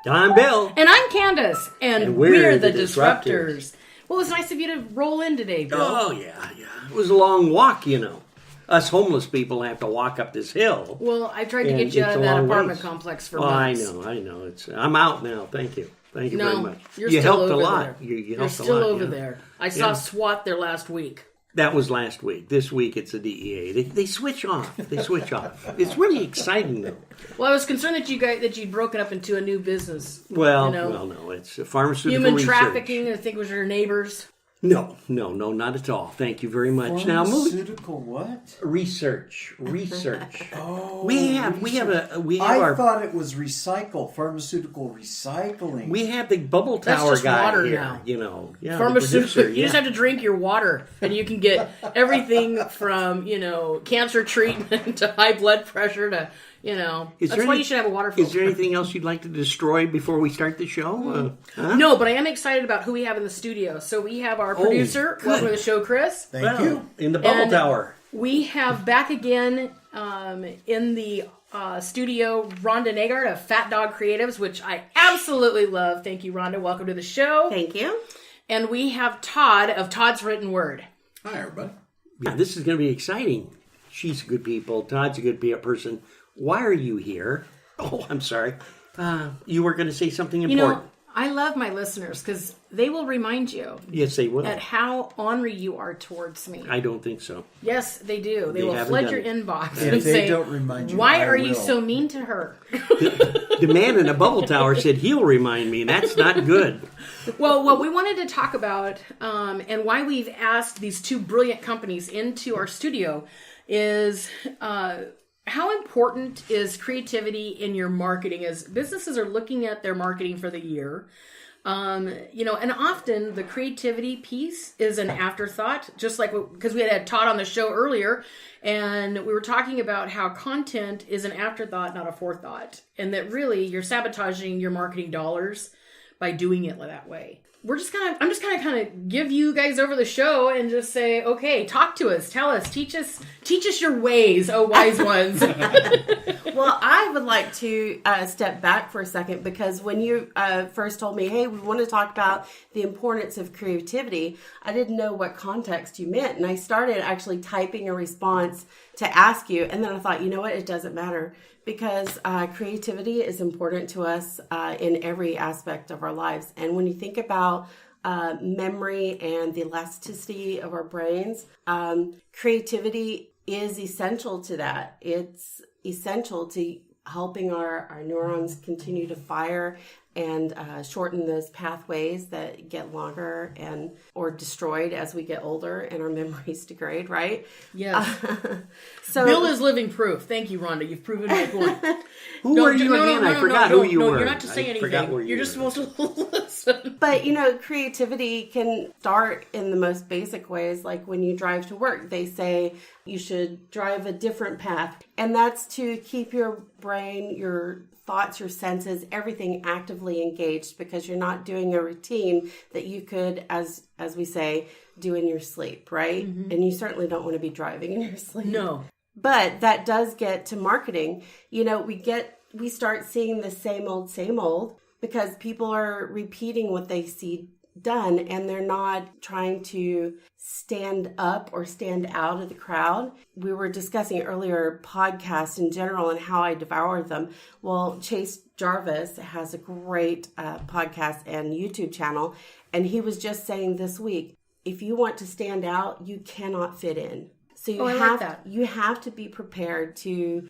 I'm Bill. And I'm Candace. And we're the Disruptors. Well, it's nice of you to roll in today, Bill. Oh, yeah. It was a long walk, you know. Us homeless people have to walk up this hill. Well, I tried to get you out of that apartment complex for months. I know. I'm out now. Thank you. Thank you very much. You helped a lot. You're still over there. I saw SWAT there last week. That was last week. This week it's the DEA. They switch off. It's really exciting, though. Well, I was concerned that you'd broken up into a new business. Well, no. It's a pharmaceutical human research. Trafficking. I think it was your neighbors. No, not at all. Thank you very much. Pharmaceutical what? Research. Oh, I thought it was pharmaceutical recycling. We have the bubble tower That's just guy water here, now. you know. Yeah, pharmaceutical. You just have to drink your water, and you can get everything from cancer treatment to high blood pressure to. That's why you should have a water filter. Is there anything else you'd like to destroy before we start the show? No, but I am excited about who we have in the studio. So we have our producer. Welcome to the show, Chris. Thank you. In the bubble tower. We have back again in the studio Ronda Negard of Fat Dog Creatives, which I absolutely love. Thank you, Rhonda. Welcome to the show. Thank you. And we have Todd of Todd's Written Word. Hi, everybody. Yeah, this is going to be exciting. She's a good people. Todd's a good person. Why are you here? Oh, I'm sorry. You were going to say something important. I love my listeners because they will remind you. Yes, they will. At how ornery you are towards me. I don't think so. Yes, they do. They will flood your inbox and and say, don't remind you, why are you so mean to her? The man in the bubble tower said he'll remind me. That's not good. Well, what we wanted to talk about and why we've asked these two brilliant companies into our studio is... how important is creativity in your marketing as businesses are looking at their marketing for the year? And often the creativity piece is an afterthought, just like because we had Todd on the show earlier, and we were talking about how content is an afterthought, not a forethought, and that really you're sabotaging your marketing dollars by doing it that way. I'm just gonna give you guys over the show and just say, okay, talk to us, tell us, teach us your ways, oh wise ones. Well, I would like to step back for a second because when you first told me, hey, we want to talk about the importance of creativity, I didn't know what context you meant, and I started actually typing a response to ask you, and then I thought, you know what, it doesn't matter. Because creativity is important to us in every aspect of our lives. And when you think about memory and the elasticity of our brains, creativity is essential to that. It's essential to helping our neurons continue to fire and shorten those pathways that get longer or destroyed as we get older and our memories degrade, right? Yes. So Bill is living proof. Thank you, Rhonda. You've proven my point. Who are you again? I forgot who you were. You're not to say anything. You're just supposed to listen. But, creativity can start in the most basic ways. Like when you drive to work, they say you should drive a different path. And that's to keep your brain, your thoughts, your senses, everything actively engaged because you're not doing a routine that you could, as we say, do in your sleep, right? Mm-hmm. And you certainly don't want to be driving in your sleep. No. But that does get to marketing. We start seeing the same old because people are repeating what they see done and they're not trying to stand up or stand out of the crowd. We were discussing earlier podcasts in general and how I devoured them. Well, Chase Jarvis has a great podcast and YouTube channel, and he was just saying this week, if you want to stand out, you cannot fit in. So you have to be prepared to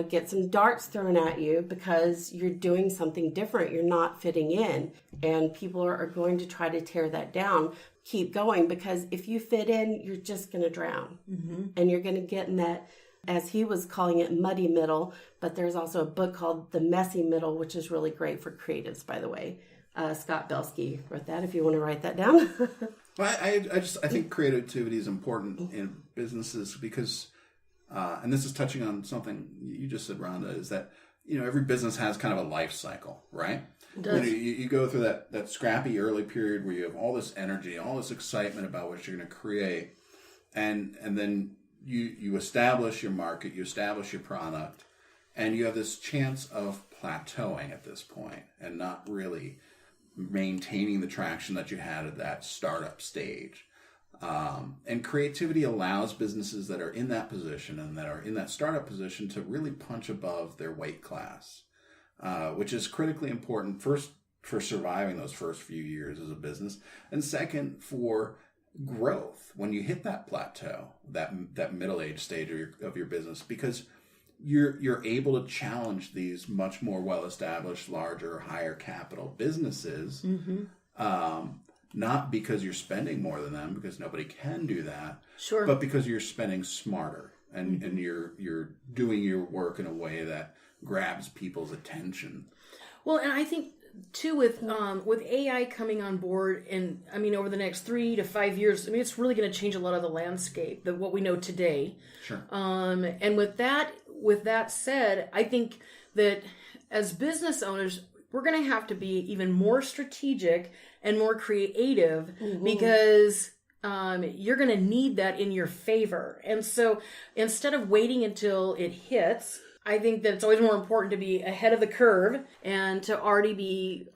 get some darts thrown at you because you're doing something different. You're not fitting in. And people are going to try to tear that down. Keep going, because if you fit in, you're just going to drown. Mm-hmm. And you're going to get in that, as he was calling it, muddy middle. But there's also a book called The Messy Middle, which is really great for creatives, by the way. Scott Belsky wrote that, if you want to write that down. Well, I think creativity is important in businesses because... and this is touching on something you just said, Rhonda, is that, every business has kind of a life cycle, right? It does. You go through that scrappy early period where you have all this energy, all this excitement about what you're going to create. And then you establish your market, you establish your product, and you have this chance of plateauing at this point and not really maintaining the traction that you had at that startup stage. And creativity allows businesses that are in that position and that are in that startup position to really punch above their weight class, which is critically important, first, for surviving those first few years as a business, and second, for growth when you hit that plateau, that middle-age stage of your business, because you're able to challenge these much more well-established, larger, higher capital businesses, not because you're spending more than them, because nobody can do that, Sure. but because you're spending smarter and you're doing your work in a way that grabs people's attention. Well, and I think too with AI coming on board, and I mean over the next 3 to 5 years, I mean it's really going to change a lot of the landscape of what we know today. Sure. And with that said, I think that as business owners, we're going to have to be even more strategic and more creative, because you're going to need that in your favor. And so instead of waiting until it hits, I think that it's always more important to be ahead of the curve and to already be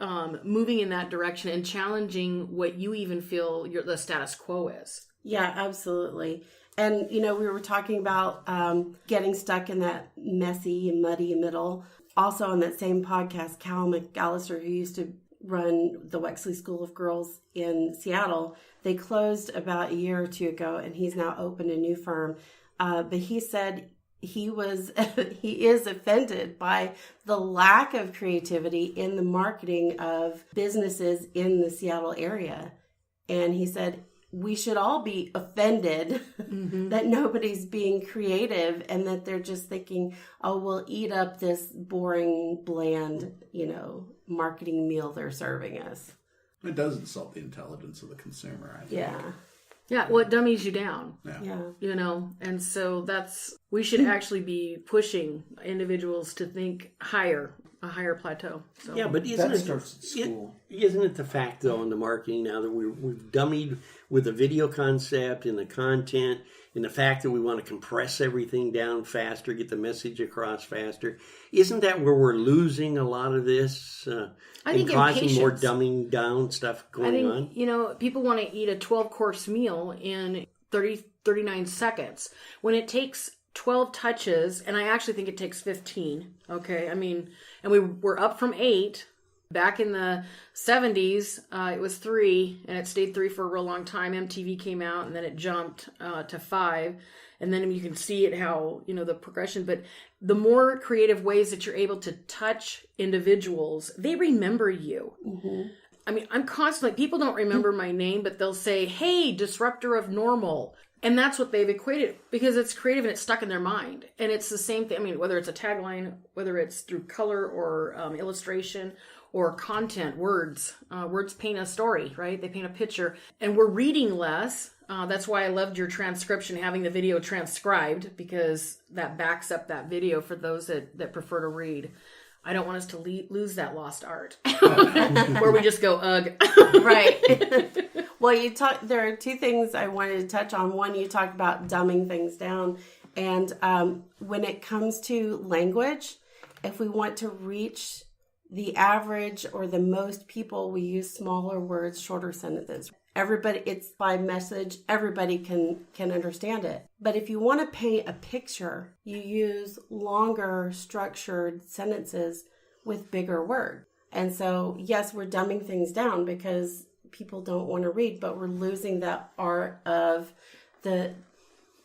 moving in that direction and challenging what you even feel the status quo is. Yeah, absolutely. And, we were talking about getting stuck in that messy and muddy middle. Also on that same podcast, Cal McAllister, who used to run the Wexley School of Girls in Seattle, they closed about a year or two ago, and he's now opened a new firm. But he said he is offended by the lack of creativity in the marketing of businesses in the Seattle area. And he said, we should all be offended that nobody's being creative and that they're just thinking, oh, we'll eat up this boring, bland, marketing meal they're serving us. It does insult the intelligence of the consumer, I think. Yeah, well, it dummies you down. Yeah. And so we should actually be pushing individuals to think higher, a higher plateau. So. Yeah, but That starts at school. Isn't it the fact, though, in the marketing now that we've dummied with the video concept and the content and the fact that we want to compress everything down faster, get the message across faster? Isn't that where we're losing a lot of this I think and causing more impatience. dumbing down stuff going on? People want to eat a 12-course meal in 39 seconds when it takes 12 touches, and I actually think it takes 15. Okay, I mean, and we're up from 8. Back in the 70s, it was 3, and it stayed 3 for a real long time. MTV came out, and then it jumped to 5. And then you can see it how, the progression. But the more creative ways that you're able to touch individuals, they remember you. I mean, I'm constantly, people don't remember my name, but they'll say, hey, disruptor of normal. And that's what they've equated, because it's creative and it's stuck in their mind. And it's the same thing. I mean, whether it's a tagline, whether it's through color or illustration or content, words paint a story, right? They paint a picture, and we're reading less. That's why I loved your transcription, having the video transcribed, because that backs up that video for those that prefer to read. I don't want us to lose that lost art where we just go, ugh. Right. Well, there are 2 things I wanted to touch on. One, you talked about dumbing things down. And when it comes to language, if we want to reach the average or the most people, we use smaller words, shorter sentences. It's by message. Everybody can understand it. But if you want to paint a picture, you use longer structured sentences with bigger words. And so, yes, we're dumbing things down because people don't want to read, but we're losing that art of the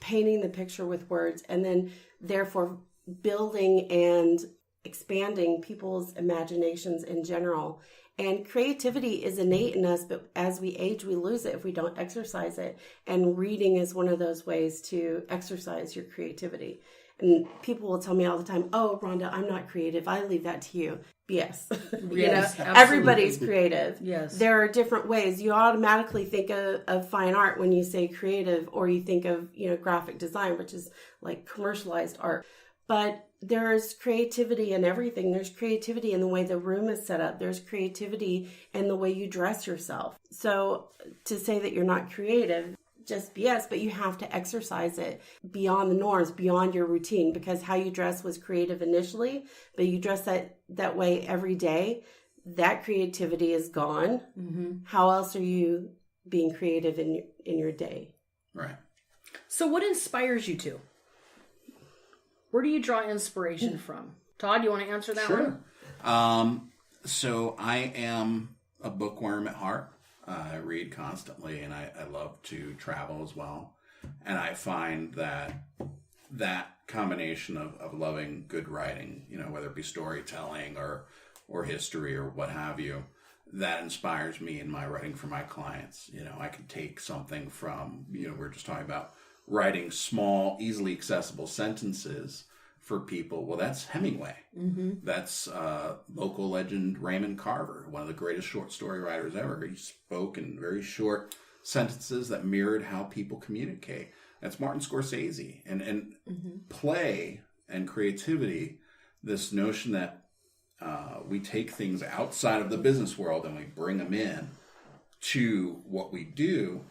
painting the picture with words, and then therefore building and expanding people's imaginations in general. And creativity is innate in us, but as we age, we lose it if we don't exercise it. And reading is one of those ways to exercise your creativity. And people will tell me all the time, oh, Rhonda, I'm not creative. I leave that to you. Yes. Yes, everybody's creative. Yes. There are different ways. You automatically think of fine art when you say creative, or you think of, graphic design, which is like commercialized art. But there's creativity in everything. There's creativity in the way the room is set up. There's creativity in the way you dress yourself. So to say that you're not creative, just BS, but you have to exercise it beyond the norms, beyond your routine, because how you dress was creative initially, but you dress that way every day. That creativity is gone. Mm-hmm. How else are you being creative in your day? Right. So what inspires you to? Where do you draw inspiration from? Todd, you want to answer that one? So I am a bookworm at heart. I read constantly, and I love to travel as well. And I find that combination of loving good writing, whether it be storytelling or history or what have you, that inspires me in my writing for my clients. I could take something from, we're just talking about writing small, easily accessible sentences for people. Well, that's Hemingway. Mm-hmm. That's local legend Raymond Carver, one of the greatest short story writers ever. He spoke in very short sentences that mirrored how people communicate. That's Martin Scorsese. And mm-hmm. play and creativity, this notion that we take things outside of the business world and we bring them in to what we do,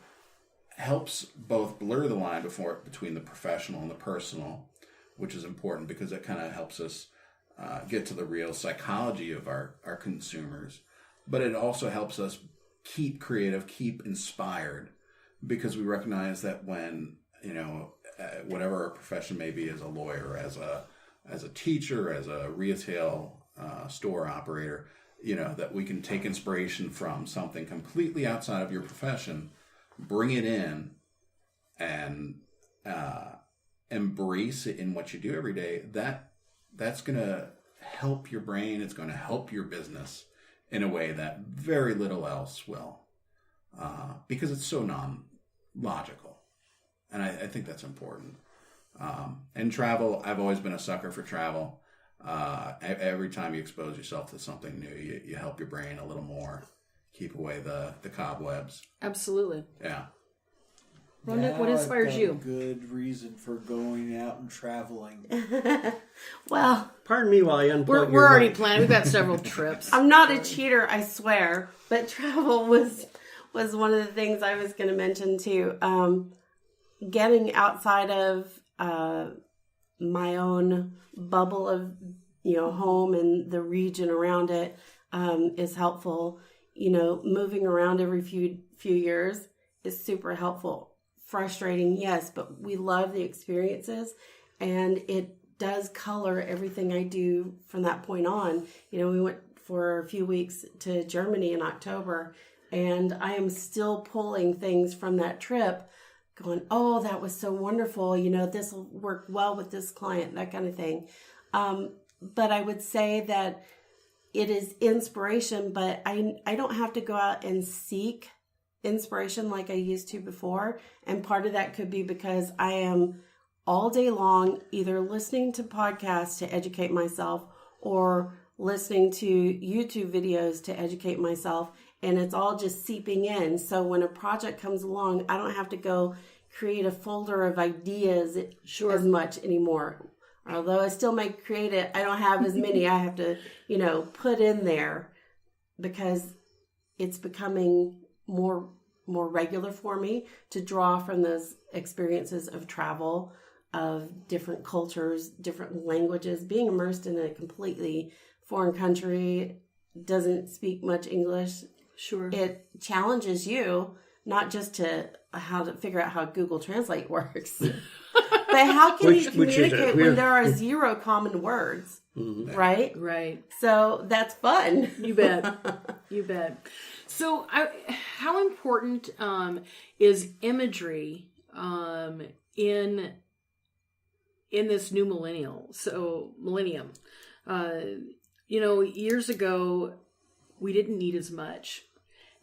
helps both blur the line between the professional and the personal, which is important because it kind of helps us get to the real psychology of our consumers. But it also helps us keep creative, keep inspired, because we recognize that when, whatever our profession may be, as a lawyer, as a teacher, as a retail store operator, that we can take inspiration from something completely outside of your profession, bring it in, and embrace it in what you do every day. That's going to help your brain. It's going to help your business in a way that very little else will, because it's so non-logical. And I think that's important. And travel, I've always been a sucker for travel. Every time you expose yourself to something new, you help your brain a little more, keep away the cobwebs. Absolutely. Yeah. Rhonda, what inspires I've got you? A good reason for going out and traveling. Well, pardon me while I unplug. We're already planning. We've got several trips. I'm not a cheater, I swear, but travel was one of the things I was going to mention too. Getting outside of my own bubble of home and the region around it is helpful. Moving around every few years is super helpful. Frustrating, yes, but we love the experiences, and it does color everything I do from that point on. We went for a few weeks to Germany in October, and I am still pulling things from that trip, going, oh, that was so wonderful. This will work well with this client, that kind of thing. But I would say that it is inspiration, but I don't have to go out and seek inspiration like I used to before. And part of that could be because I am all day long either listening to podcasts to educate myself or listening to YouTube videos to educate myself. And it's all just seeping in. So when a project comes along, I don't have to go create a folder of ideas as much anymore. Although I still may create it, I don't have as many I have to, put in there, because it's becoming more regular for me to draw from those experiences of travel, of different cultures, different languages, being immersed in a completely foreign country, doesn't speak much English. Sure. It challenges you not just to how to figure out how Google Translate works, but how can you communicate when there are zero common words, right? Right. So that's fun. You bet. You bet. So how important is imagery in this new millennium? Years ago, we didn't need as much.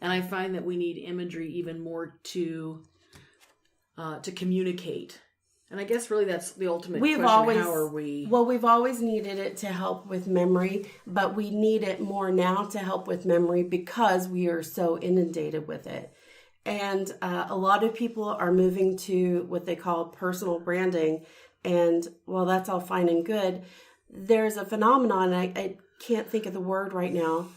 And I find that we need imagery even more to communicate. And I guess really that's the ultimate question. How are we? Well, we've always needed it to help with memory, but we need it more now to help with memory because we are so inundated with it. And a lot of people are moving to what they call personal branding. And while that's all fine and good, there's a phenomenon, I can't think of the word right now,